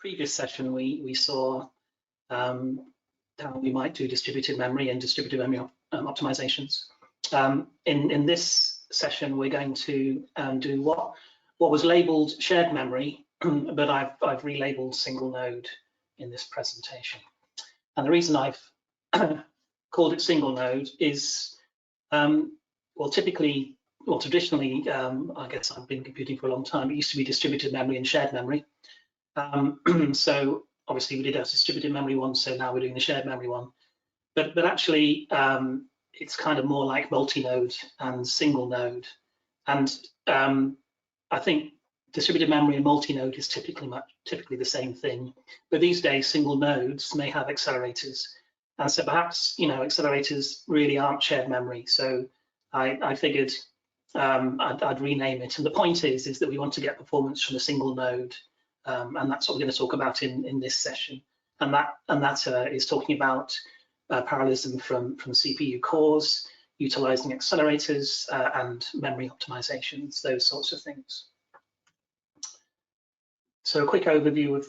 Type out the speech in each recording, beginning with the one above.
previous session, we saw how we might do distributed memory and distributed memory optimizations. In this session, we're going to do what was labeled shared memory, but I've relabeled single node in this presentation. And the reason I've called it single node is, traditionally, I guess I've been computing for a long time. It used to be distributed memory and shared memory. So obviously we did a distributed memory one, so now we're doing the shared memory one. But actually, it's kind of more like multi-node and single node. And I think distributed memory and multi-node is typically the same thing. But these days, single nodes may have accelerators. And so perhaps, accelerators really aren't shared memory. So I figured I'd rename it. And the point is that we want to get performance from a single node. And that's what we're going to talk about in this session. And that is talking about parallelism from CPU cores, utilizing accelerators and memory optimizations, those sorts of things. So a quick overview of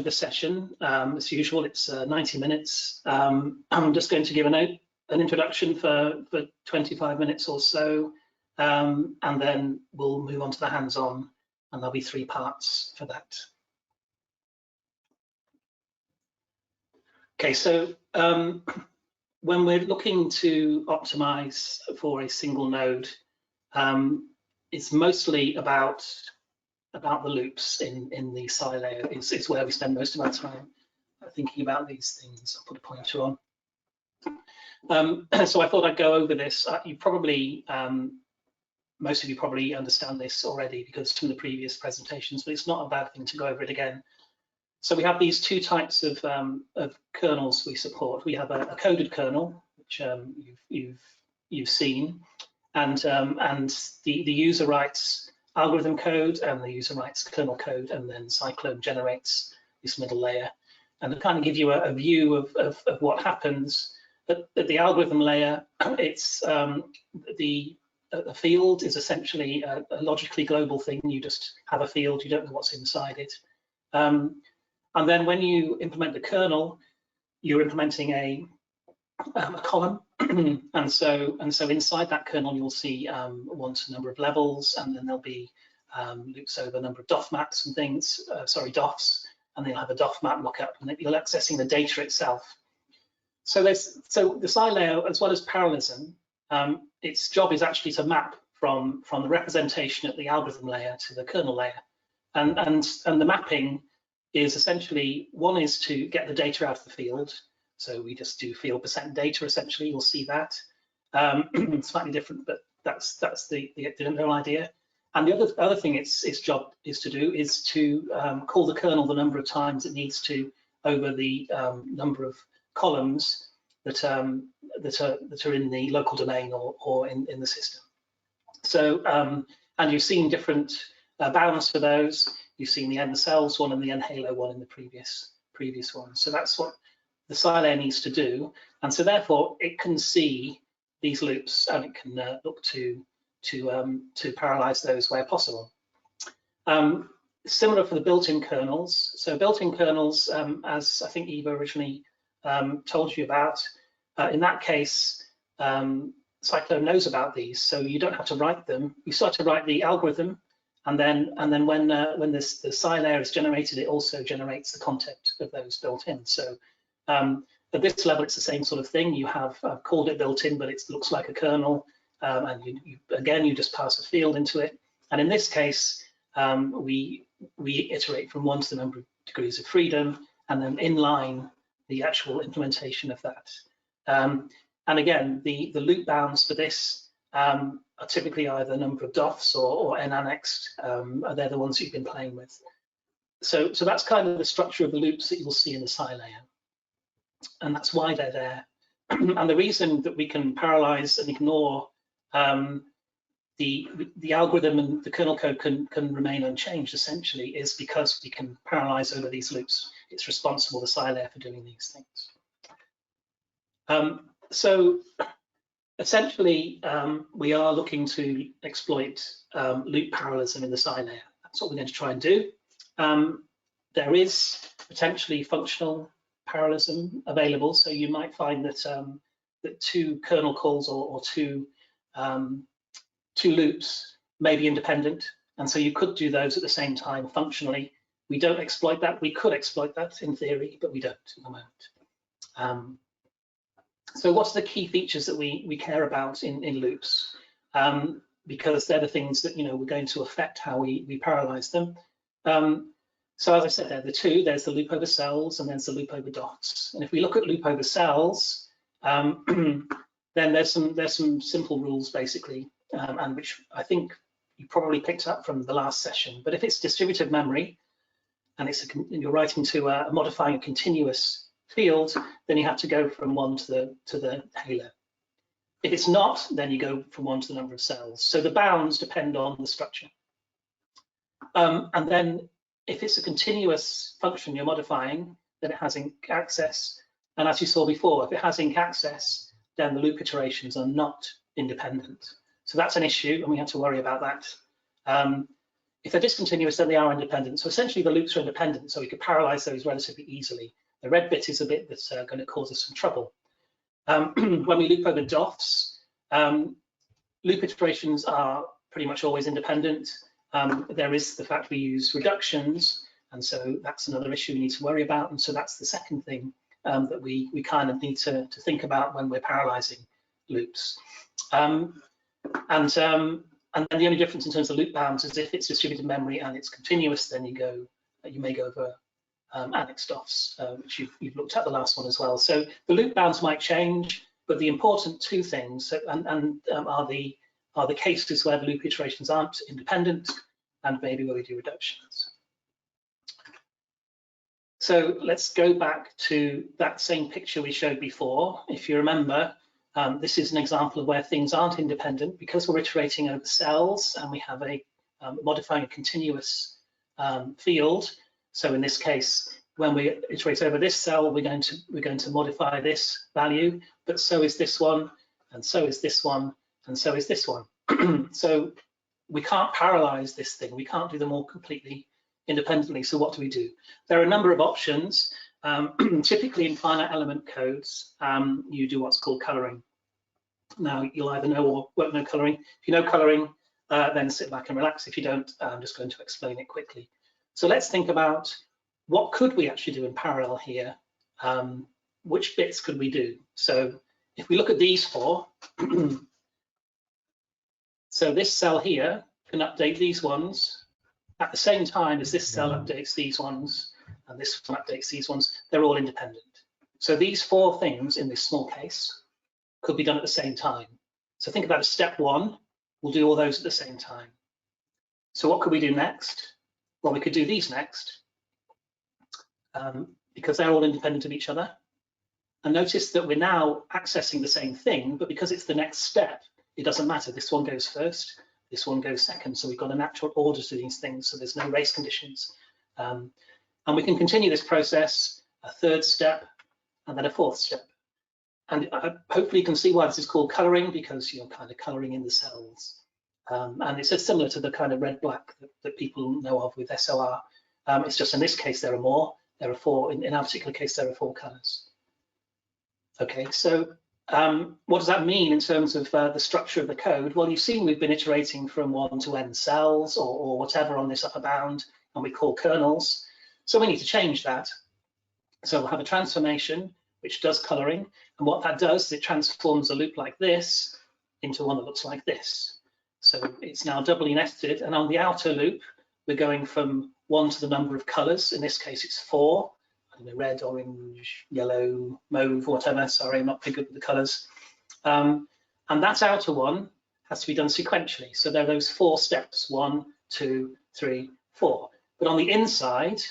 the session. As usual, it's 90 minutes. I'm just going to give an introduction for 25 minutes or so, and then we'll move on to the hands-on, and there'll be 3 parts for that. Okay, so when we're looking to optimize for a single node, it's mostly about the loops in the silo. It's where we spend most of our time thinking about these things. I'll put a pointer on. So I thought I'd go over this. You probably, most of you probably understand this already because from the previous presentations, but it's not a bad thing to go over it again. So we have these 2 types of kernels we support. We have a coded kernel, which you've seen, and the user writes algorithm code and the user writes kernel code, and then PSyclone generates this middle layer. And to kind of give you a view of what happens at the algorithm layer, it's a field is essentially a logically global thing. You just have a field, you don't know what's inside it. And then when you implement the kernel, you're implementing a column, and so inside that kernel you'll see one to a number of levels, and then there'll be loops over a number of DOF maps and things. DOFs, and they'll have a DOF map lookup, and you're accessing the data itself. So the SiLayer, as well as parallelism, its job is actually to map from the representation at the algorithm layer to the kernel layer, and the mapping is essentially, one is to get the data out of the field. So we just do field % data, essentially, you'll see that. Slightly different, but that's the general idea. And the other thing its job is to do is to call the kernel the number of times it needs to over the number of columns that are in the local domain or in the system. So, and you've seen different bounds for those. You've seen the ncells one and the nhalo one in the previous one. So that's what the SiLayer needs to do, and so therefore it can see these loops and it can look to parallelize those where possible. Similar for the built-in kernels. So built-in kernels, as I think Eva originally told you about, in that case, PSyclone knows about these, so you don't have to write them. You start to write the algorithm, and then when the SiLayer is generated, it also generates the content of those built in. So at this level, it's the same sort of thing. You have called it built in, but it looks like a kernel, and you just pass a field into it. And in this case, we iterate from 1 to the number of degrees of freedom, and then inline the actual implementation of that. And again, the loop bounds for this are typically either number of DOFs or n-annexed. They're the ones you've been playing with. So that's kind of the structure of the loops that you'll see in the SiLayer, and that's why they're there. And the reason that we can parallelize and ignore the algorithm and the kernel code can remain unchanged, essentially, is because we can parallelize over these loops. It's responsible, the SiLayer, for doing these things. So essentially, we are looking to exploit loop parallelism in the SiLayer. That's what we're going to try and do. There is potentially functional parallelism available, so you might find that that two kernel calls or two loops may be independent, and so you could do those at the same time functionally. We don't exploit that. We could exploit that in theory, but we don't at the moment. So what's the key features that we care about in loops? Because they're the things that we're going to affect how we parallelize them. So as I said, there are the two. There's the loop over cells and there's the loop over dots. And if we look at loop over cells, then there's some simple rules basically, and which I think you probably picked up from the last session. But if it's distributed memory and you're writing to modifying a continuous field, then you have to go from one to the halo. If it's not, then you go from one to the number of cells. So the bounds depend on the structure. And then if it's a continuous function you're modifying, then it has inc access. And as you saw before, if it has inc access, then the loop iterations are not independent. So that's an issue, and we have to worry about that. If they're discontinuous, then they are independent. So essentially the loops are independent, so we could parallelize those relatively easily. The red bit is a bit that's going to cause us some trouble. When we loop over DOFs, loop iterations are pretty much always independent. There is the fact we use reductions, and so that's another issue we need to worry about. And so that's the second thing that we kind of need to think about when we're parallelizing loops. And then the only difference in terms of loop bounds is if it's distributed memory and it's continuous, then you may go over annexed DOFs, which you've looked at the last one as well. So the loop bounds might change, but the important two things are the cases where the loop iterations aren't independent and maybe where we do reductions. So let's go back to that same picture we showed before. If you remember, this is an example of where things aren't independent because we're iterating over cells and we have a modifying a continuous field. So in this case, when we iterate over this cell, we're going to modify this value, but so is this one, and so is this one, and so is this one. So we can't parallelize this thing. We can't do them all completely independently. So what do? There are a number of options. Typically in finite element codes, you do what's called coloring. Now you'll either know or won't know coloring. If you know coloring, then sit back and relax. If you don't, I'm just going to explain it quickly. So let's think about what could we actually do in parallel here. Which bits could we do? So if we look at these four, so this cell here can update these ones at the same time as this cell updates these ones, and this one updates these ones. They're all independent. So these four things in this small case could be done at the same time. So think about a step one, we'll do all those at the same time. So what could we do next? Well, we could do these next, because they're all independent of each other. And notice that we're now accessing the same thing, but because it's the next step, it doesn't matter. This one goes first, this one goes second. So we've got a natural order to these things, so there's no race conditions. And we can continue this process, a third step, and then a fourth step. And hopefully you can see why this is called coloring, because you're kind of coloring in the cells. And it's similar to the kind of red-black that people know of with SOR. It's just in this case there are more. There are four. In our particular case, there are four colors. Okay, so what does that mean in terms of the structure of the code? Well, you've seen we've been iterating from 1 to n cells or whatever on this upper bound, and we call kernels. So we need to change that. So we'll have a transformation which does coloring, and what that does is it transforms a loop like this into one that looks like this. So it's now doubly nested, and on the outer loop, we're going from 1 to the number of colors. In this case, it's 4. I don't know, red, orange, yellow, mauve, whatever. Sorry, I'm not very good with the colors. And that outer one has to be done sequentially. So there are those 4 steps, 1, 2, 3, 4. But on the inside,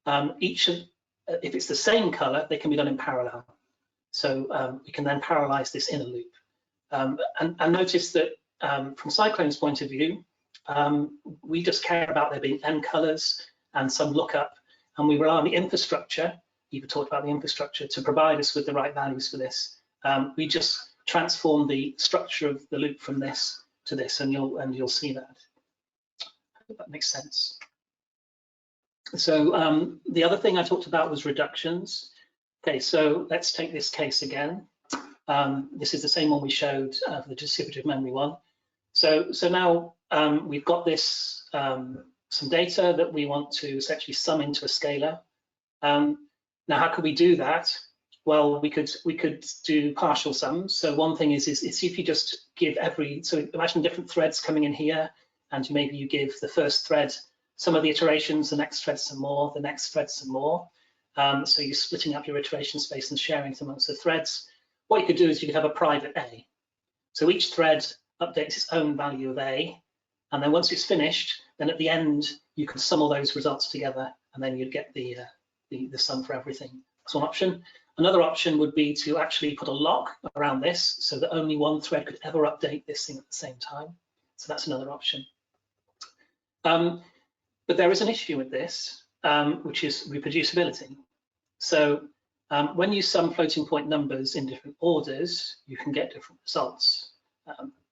if it's the same color, they can be done in parallel. So we can then parallelize this inner loop. And notice that from PSyclone's point of view, we just care about there being n colors and some lookup, and we rely on the infrastructure. Eva talked about the infrastructure to provide us with the right values for this. We just transform the structure of the loop from this to this, and you'll see that. I hope that makes sense. So the other thing I talked about was reductions. Okay, so let's take this case again. This is the same one we showed for the distributive memory one. So now we've got this some data that we want to essentially sum into a scalar. Now, how could we do that? Well, we could do partial sums. So one thing is if you just give so imagine different threads coming in here, and maybe you give the first thread some of the iterations, the next thread some more, the next thread some more. So you're splitting up your iteration space and sharing it amongst the threads. What you could do is you could have a private A. So each thread updates its own value of A, and then once it's finished, then at the end you could sum all those results together, and then you'd get the sum for everything. That's one option. Another option would be to actually put a lock around this so that only one thread could ever update this thing at the same time. So that's another option. But there is an issue with this, which is reproducibility. So when you sum floating point numbers in different orders, you can get different results.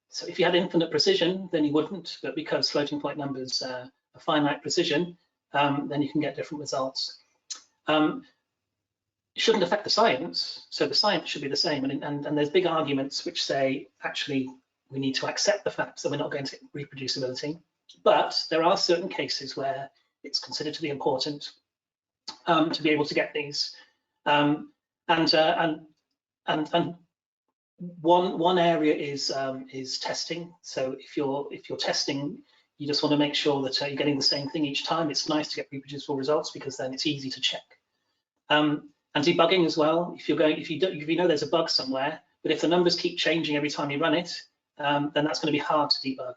So if you had infinite precision, then you wouldn't, but because floating point numbers are finite precision, then you can get different results. It shouldn't affect the science, so the science should be the same, and there's big arguments which say actually we need to accept the fact that we're not going to get reproducibility, but there are certain cases where it's considered to be important to be able to get these, and one area is testing. So if you're testing, you just want to make sure that you're getting the same thing each time. It's nice to get reproducible results because then it's easy to check. And debugging as well. If you know there's a bug somewhere, but if the numbers keep changing every time you run it, then that's going to be hard to debug.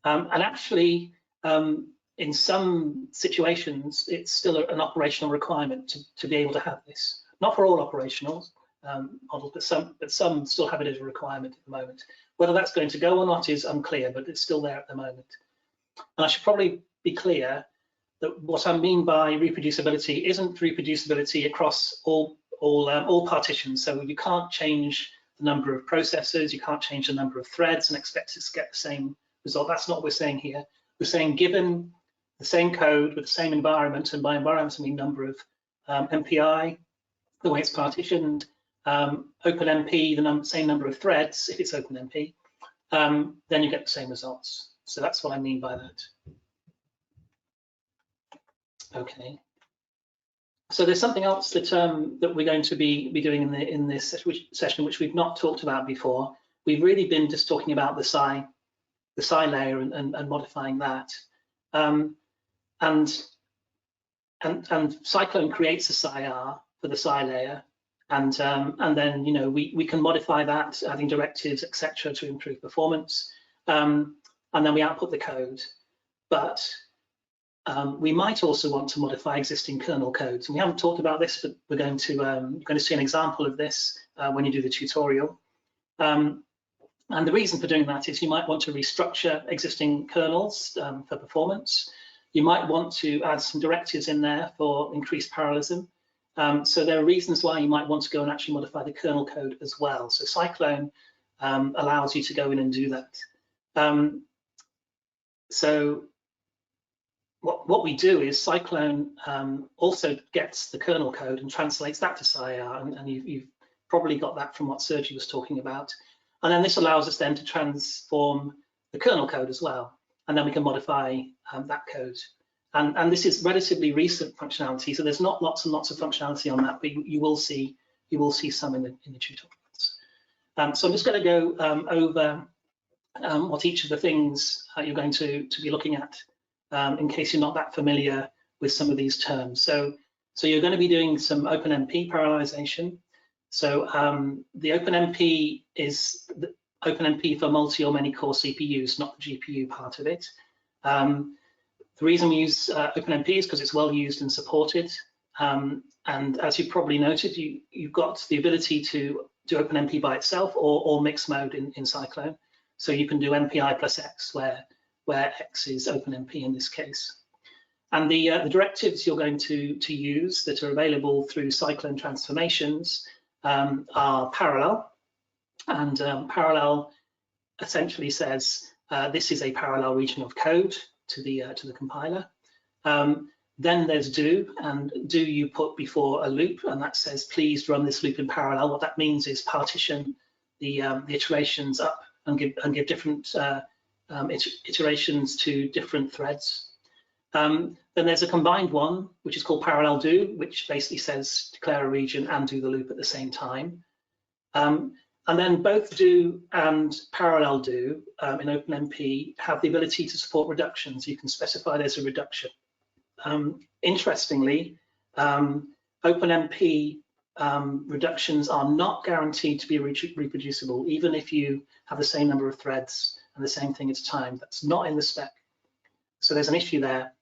And actually, in some situations, it's still an operational requirement to be able to have this. Not for all operational models, but some still have it as a requirement at the moment. Whether that's going to go or not is unclear, but it's still there at the moment. And I should probably be clear that what I mean by reproducibility isn't reproducibility across all partitions. So you can't change the number of processors, you can't change the number of threads and expect to get the same result. That's not what we're saying here. We're saying given the same code with the same environment, and by environment I mean number of MPI, the way it's partitioned, OpenMP, the same number of threads if it's OpenMP, then you get the same results. So that's what I mean by that. Okay. So there's something else that that we're going to be doing in this session, which we've not talked about before. We've really been just talking about the Psi layer and modifying that. And PSyclone creates a PSI-R for the Psi layer, and then we can modify that, adding directives, etc., to improve performance, and then we output the code. But we might also want to modify existing kernel codes. And we haven't talked about this, but we're going to see an example of this when you do the tutorial. And the reason for doing that is you might want to restructure existing kernels for performance. You might want to add some directives in there for increased parallelism. So there are reasons why you might want to go and actually modify the kernel code as well. So PSyclone allows you to go in and do that. So what we do is PSyclone also gets the kernel code and translates that to PSI-R, and you've probably got that from what Sergi was talking about. And then this allows us then to transform the kernel code as well, and then we can modify that code. And this is relatively recent functionality, so there's not lots and lots of functionality on that, but you will see some in the tutorials. So I'm just going to go over what each of the things you're going to be looking at, in case you're not that familiar with some of these terms. So you're going to be doing some OpenMP parallelization. So the OpenMP is the OpenMP for multi or many core CPUs, not the GPU part of it. The reason we use OpenMP is because it's well used and supported. And as you probably noted, you've got the ability to do OpenMP by itself or mixed mode in PSyclone. So you can do MPI plus X, where X is OpenMP in this case. And the directives you're going to use that are available through PSyclone transformations are parallel. And parallel essentially says this is a parallel region of code to the compiler. Then there's do, and do you put before a loop, and that says please run this loop in parallel. What that means is partition the iterations up and give different iterations to different threads. Then there's a combined one, which is called parallel do, which basically says declare a region and do the loop at the same time. And then both do and parallel do in OpenMP have the ability to support reductions. You can specify there's a reduction. Interestingly, OpenMP reductions are not guaranteed to be reproducible, even if you have the same number of threads and the same thing at a time. That's not in the spec. So there's an issue there,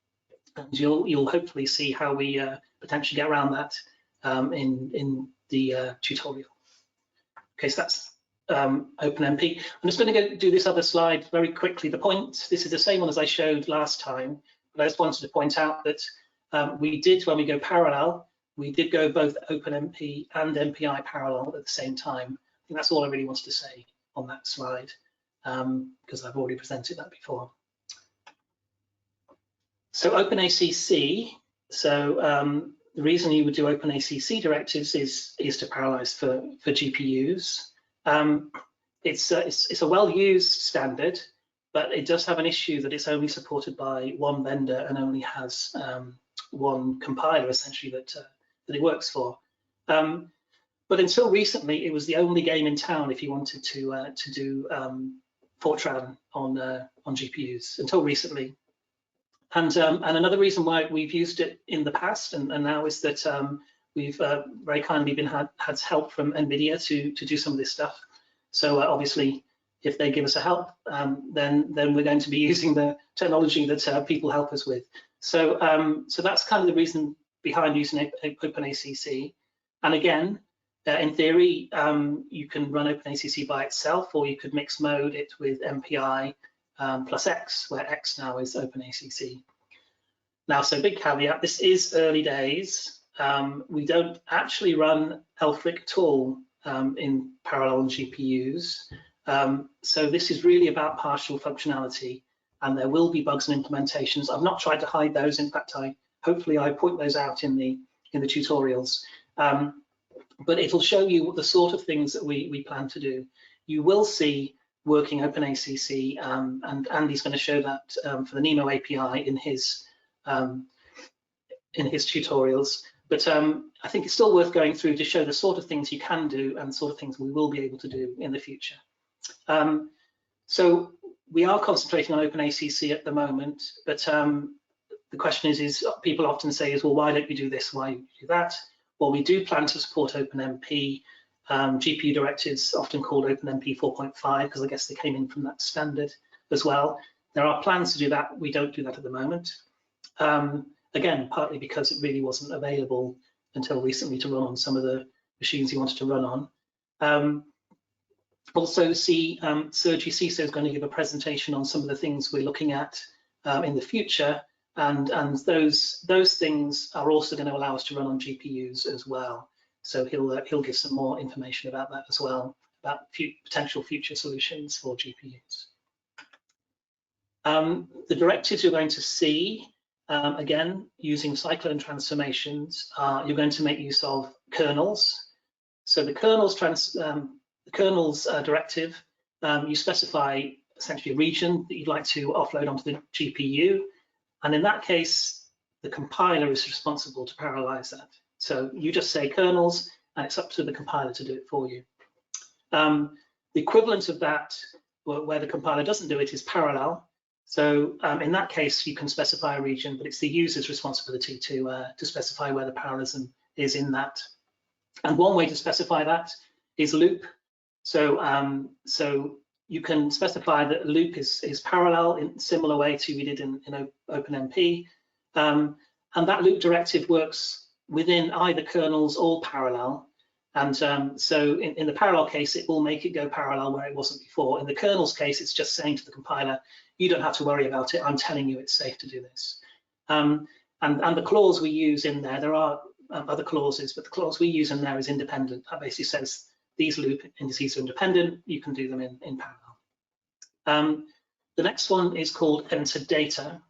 and you'll hopefully see how we potentially get around that in the tutorial. Okay, so that's OpenMP. I'm just going to do this other slide very quickly. The point, this is the same one as I showed last time, but I just wanted to point out that we did, when we go parallel, we did go both OpenMP and MPI parallel at the same time. I think that's all I really wanted to say on that slide, because I've already presented that before. So OpenACC, so the reason you would do OpenACC directives is to parallelize for GPUs. It's a well-used standard, but it does have an issue that it's only supported by one vendor and only has one compiler essentially that it works for. But until recently, it was the only game in town if you wanted to do Fortran on GPUs until recently. And another reason why we've used it in the past and now is that we've very kindly had help from NVIDIA to do some of this stuff. So obviously, if they give us a help, then we're going to be using the technology that people help us with. So so that's kind of the reason behind using OpenACC. And again, in theory, you can run OpenACC by itself, or you could mix mode it with MPI plus X, where X now is OpenACC. Now, so big caveat, this is early days. We don't actually run LFRic at all in parallel on GPUs. So this is really about partial functionality, and there will be bugs and implementations. I've not tried to hide those. In fact, hopefully I point those out in the tutorials. But it'll show you the sort of things that we plan to do. You will see working OpenACC, and Andy's going to show that for the Nemo API in his tutorials. But I think it's still worth going through to show the sort of things you can do and the sort of things we will be able to do in the future. So we are concentrating on OpenACC at the moment, but the question is people often say well, why don't you do this? Why don't you do that? Well, we do plan to support OpenMP. GPU directives, often called OpenMP 4.5, because I guess they came in from that standard as well. There are plans to do that. We don't do that at the moment. Again, partly because it really wasn't available until recently to run on some of the machines you wanted to run on. Also, Sergi CISO is going to give a presentation on some of the things we're looking at in the future, and those things are also going to allow us to run on GPUs as well. So he'll give some more information about that as well, about potential future solutions for GPUs. The directives you're going to see, again, using PSyclone transformations, you're going to make use of kernels. So the kernels directive, you specify essentially a region that you'd like to offload onto the GPU. And in that case, the compiler is responsible to parallelize that. So you just say kernels, and it's up to the compiler to do it for you. The equivalent of that, where the compiler doesn't do it, is parallel. So in that case, you can specify a region, but it's the user's responsibility to specify where the parallelism is in that. And one way to specify that is loop. So so you can specify that loop is parallel in a similar way to we did in OpenMP. And that loop directive works within either kernels or parallel. And so in the parallel case, it will make it go parallel where it wasn't before. In the kernel's case, it's just saying to the compiler, you don't have to worry about it. I'm telling you it's safe to do this. And the clause we use in there are other clauses, but the clause we use in there is independent. That basically says these loop indices are independent. You can do them in parallel. The next one is called enter data.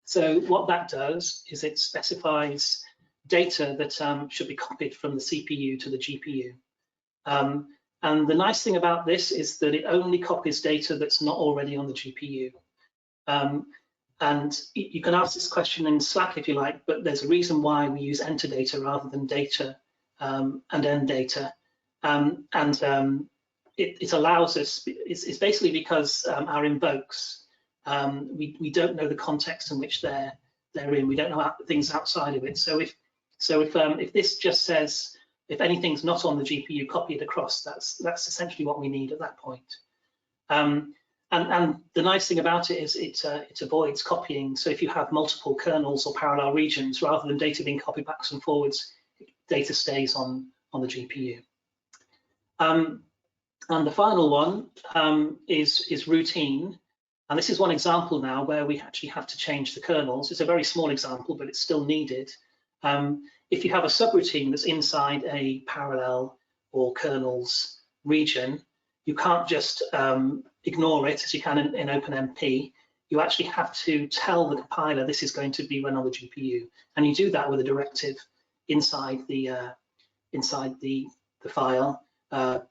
So what that does is it specifies data that should be copied from the CPU to the GPU. And the nice thing about this is that it only copies data that's not already on the GPU. And you can ask this question in Slack if you like, but there's a reason why we use enter data rather than data and end data. It allows us, it's basically because our invokes, we don't know the context in which they're in. We don't know things outside of it. So if this just says, if anything's not on the GPU, copy it across, that's essentially what we need at that point. And the nice thing about it is it avoids copying. So if you have multiple kernels or parallel regions, rather than data being copied backwards and forwards, data stays on the GPU. And the final one is routine. And this is one example now where we actually have to change the kernels. It's a very small example, but it's still needed. If you have a subroutine that's inside a parallel or kernels region, you can't just ignore it as you can in OpenMP. You actually have to tell the compiler this is going to be run on the GPU, and you do that with a directive inside the file.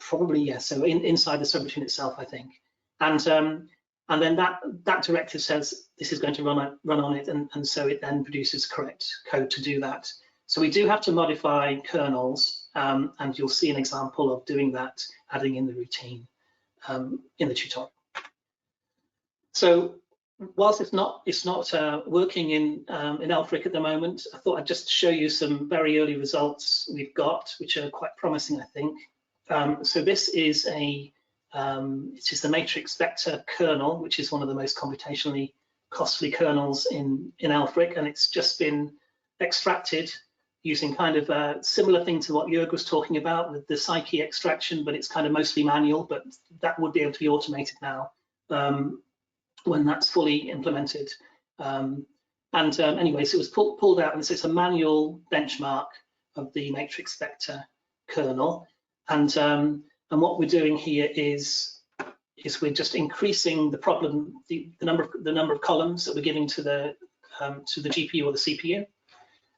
Probably yes. So inside the subroutine itself, I think, and then that directive says this is going to run on it, and so it then produces correct code to do that. So we do have to modify kernels, and you'll see an example of doing that, adding in the routine in the tutorial. So whilst it's not working in LFRic at the moment, I thought I'd just show you some very early results we've got, which are quite promising, I think. So this is the matrix vector kernel, which is one of the most computationally costly kernels in LFRic, and it's just been extracted using kind of a similar thing to what Jörg was talking about with the psyche extraction, but it's kind of mostly manual, but that would be able to be automated now when that's fully implemented. Anyway, so it was pulled out, and so it's a manual benchmark of the matrix vector kernel. And what we're doing here is we're just increasing the problem, the number of columns that we're giving to the GPU or the CPU,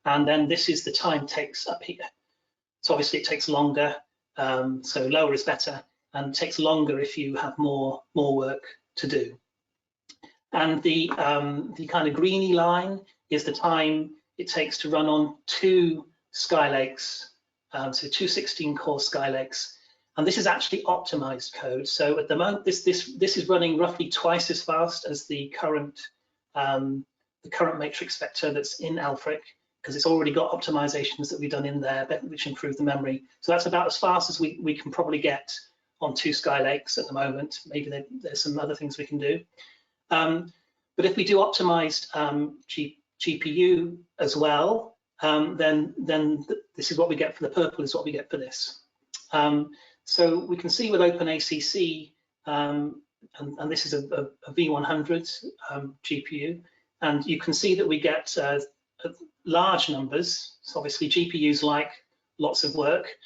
and then this is the time takes up here. So obviously it takes longer, so lower is better, and it takes longer if you have more work to do. And the kind of greeny line is the time it takes to run on 2 Skylakes, so 2 16-core Skylakes. And this is actually optimized code. So at the moment, this is running roughly twice as fast as the current matrix vector that's in LFRic, because it's already got optimizations that we've done in there which improve the memory. So that's about as fast as we can probably get on 2 Skylakes at the moment. Maybe there's some other things we can do. But if we do optimized GPU as well, then this is what we get for the purple, is what we get for this. So we can see with OpenACC, and this is a V100 GPU, and you can see that we get large numbers. So obviously GPUs like lots of work.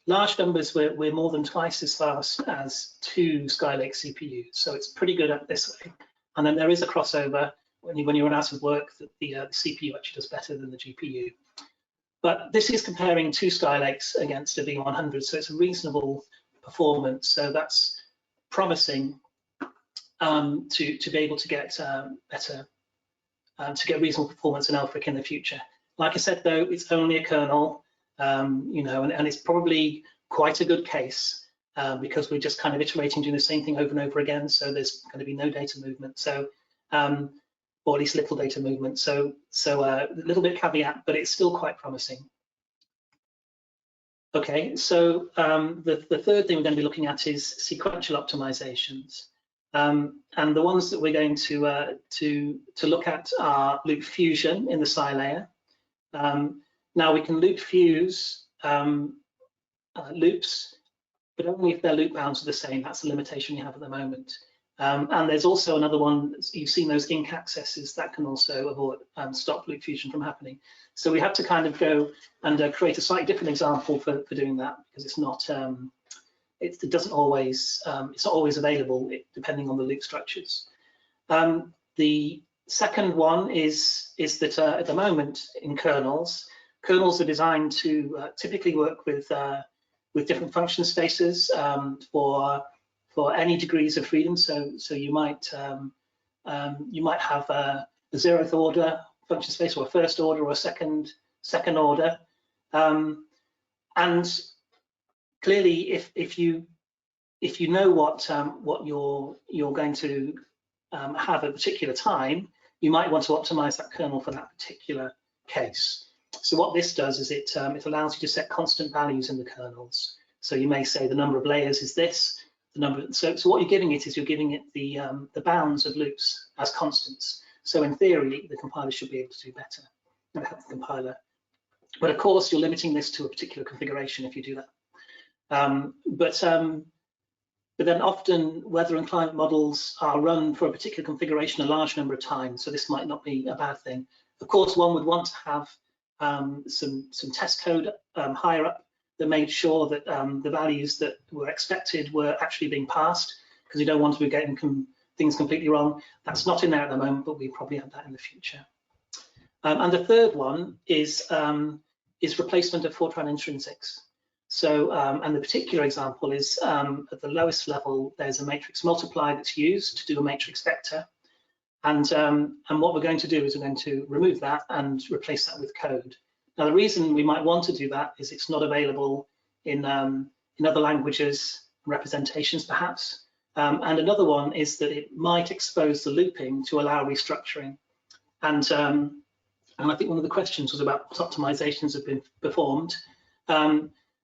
Large numbers, we're more than twice as fast as 2 Skylake CPUs. So it's pretty good at this way. And then there is a crossover when you run out of work that the CPU actually does better than the GPU. But this is comparing 2 Skylakes against a V100, so it's a reasonable performance. So that's promising to be able to get better, to get reasonable performance in LFRic in the future. Like I said, though, it's only a kernel, you know, and it's probably quite a good case because we're just kind of iterating, doing the same thing over and over again. So there's going to be no data movement. So or at least little data movement. So a little bit of caveat, but it's still quite promising. Okay, so the third thing we're going to be looking at is sequential optimizations. And the ones that we're going to look at are loop fusion in the Sci layer. Now we can loop fuse loops, but only if their loop bounds are the same. That's the limitation you have at the moment. And there's also another one, you've seen those inc accesses that can also avoid stop loop fusion from happening. So we have to kind of go and create a slightly different example for doing that, because it's not it doesn't always it's not always available depending on the loop structures. The Second one is that at the moment in kernels are designed to typically work with different function spaces for any degrees of freedom. So you might have a 0th order function space, or a 1st order, or a second order. And clearly, if you know what you're going to have at a particular time, you might want to optimize that kernel for that particular case. So what this does is it allows you to set constant values in the kernels. So you may say the number of layers is this, the number. So what you're giving it is you're giving it the bounds of loops as constants. So in theory, the compiler should be able to do better. And help the compiler. But of course, you're limiting this to a particular configuration if you do that. But then often weather and climate models are run for a particular configuration a large number of times, so this might not be a bad thing. Of course, one would want to have some test code higher up that made sure that the values that were expected were actually being passed, because you don't want to be getting things completely wrong. That's not in there at the moment, but we probably have that in the future. And the third one is replacement of Fortran intrinsics. So, and the particular example is at the lowest level, there's a matrix multiply that's used to do a matrix vector. And what we're going to do is we're going to remove that and replace that with code. Now, the reason we might want to do that is it's not available in other languages, representations perhaps. And another one is that it might expose the looping to allow restructuring. And I think one of the questions was about what optimizations have been performed.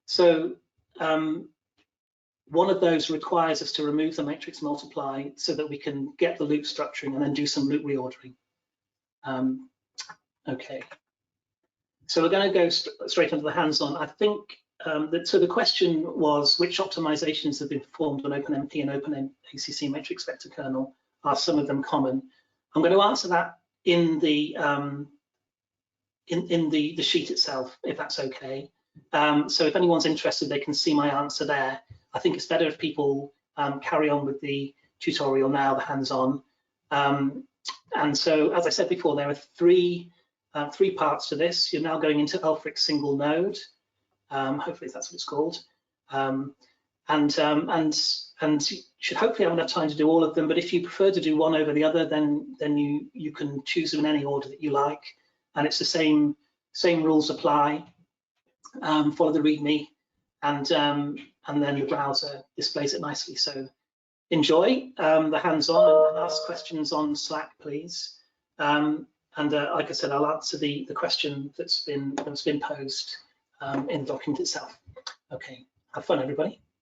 So one of those requires us to remove the matrix multiply so that we can get the loop structuring and then do some loop reordering. Okay, so we're going to go straight into the hands-on. I think so the question was which optimizations have been performed on OpenMP and OpenACC matrix vector kernel. Are some of them common? I'm going to answer that in the sheet itself, if that's okay. So if anyone's interested, they can see my answer there. I think it's better if people carry on with the tutorial now, the hands-on. And so, as I said before, there are three parts to this. You're now going into LFRic single node. Hopefully that's what it's called. And you should hopefully have enough time to do all of them. But if you prefer to do one over the other, then you can choose them in any order that you like. And it's the same rules apply. Follow the README, and then the browser displays it nicely. So enjoy the hands-on and ask questions on Slack, please. And like I said, I'll answer the question that's been posed in the document itself. Okay, have fun, everybody.